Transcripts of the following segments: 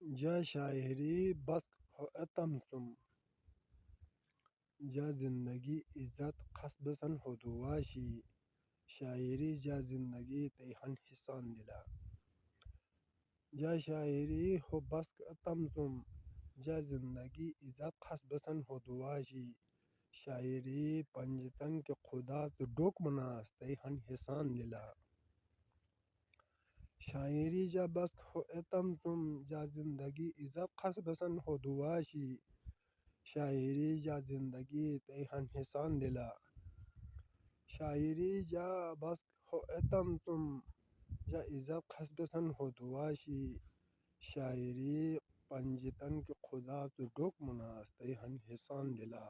جا شاعری بس اتم سم جا زندگی عزت قصبسن خدواشی شاعری جا زندگی تیہن حسان دلا جا شاعری ہو بس اتم سم جا زندگی عزت قصبسن خدواشی شاعری پنجتن کے خدا تو ڈوک مناس تیہن حسان دلا شاعری جا بس ہو اتم سم جا زندگی عزت قصبسن خدواشی شاعری جا زندگی تیہن حسان دلا شاعری جا بس ہو اتم سم جا عزت قصبسن خدواشی شاعری پنجتن کے خدا تو ڈوک مناس تیہن حسان دلا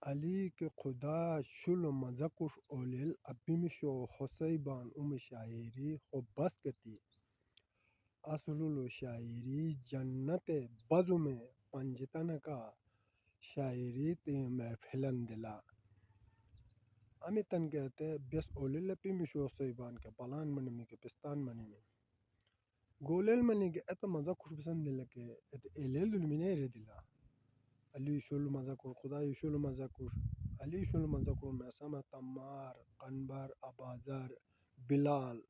علی کے خدا شل مزکش اولیل ابیمشو خسیبان شاعری خو بس کتی اصل شاعری جنت بزو میں پنجتن کا شاعری تے محفلن دلا امی تن کہتے بیس اولیل ابیمشو خسیبان کے پلان منی میں کے پستان منی میں گولیل منی کے ایتا مزکش بسن دلا کے ایتا ایلیل دلمینی ری دلا علی شل مزکش خدا شل مزکش علی شل مزکش میسم تمار قنبر ابازر بلال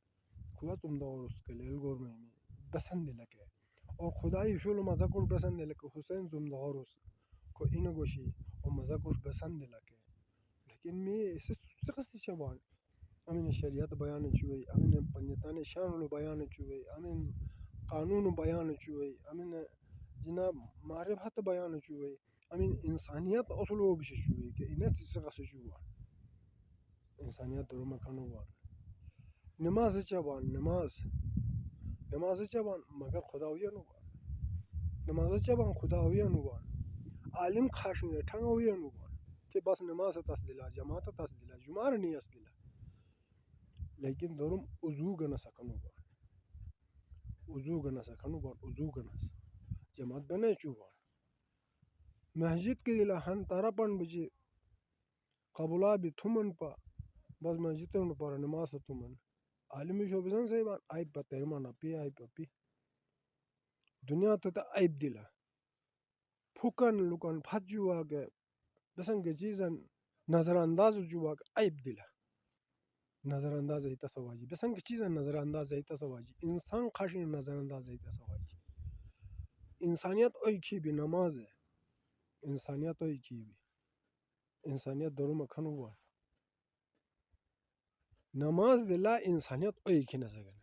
خدا تم دور اس کے لیل گور میں بسن دلا کے اور خدای شل مزکش بسن دلا کے حسین تم دور اس کو اینو گوشی اور مزکش بسن دلا کے لیکن میں سقستی شبان امین شریعت بیان چوئی امین پنجتان شان بیان چوئی امین قانون بیان چوئی امین جناب معرفت بیان چوئی امین انسانیت اصلو بش چوئی کہ انت سقس چوان انسانیت درو مکانو بان نماز چبان نماز چبان مگر خداویہ نو بان نماز چبان خداویہ نو بان عالم خاشن ٹھنگویہ نو بان کہ بس نماز تس دلا جماعت تس دلا جمعہ نہیں اس دلا لیکن درم وضو گنا سکنو بان وضو گنا سکنو بان وضو گناس جماعت بنے چو بان مسجد کے دلا ہن ترپن بجے قبلہ بھی تھمن پا بس مسجد پر نماز تمن عالمی شو بسن سیبان عیب پا تیمان اپی عیب اپی دنیا تا عیب دلا پھکن لکن پھت جو آگے بسن کے چیزن نظر انداز جو آگے عیب دلا نظر انداز ایتا سواجی بسن کے چیزن نظر انداز ایتا سواجی انسان خاشن نظر انداز ایتا سواجی انسانیت اوئی کی بھی نماز ہے انسانیت اوئی کی بھی انسانیت درو مکھنو بان نماز دلا انسانیت اوئی کی نہ سکن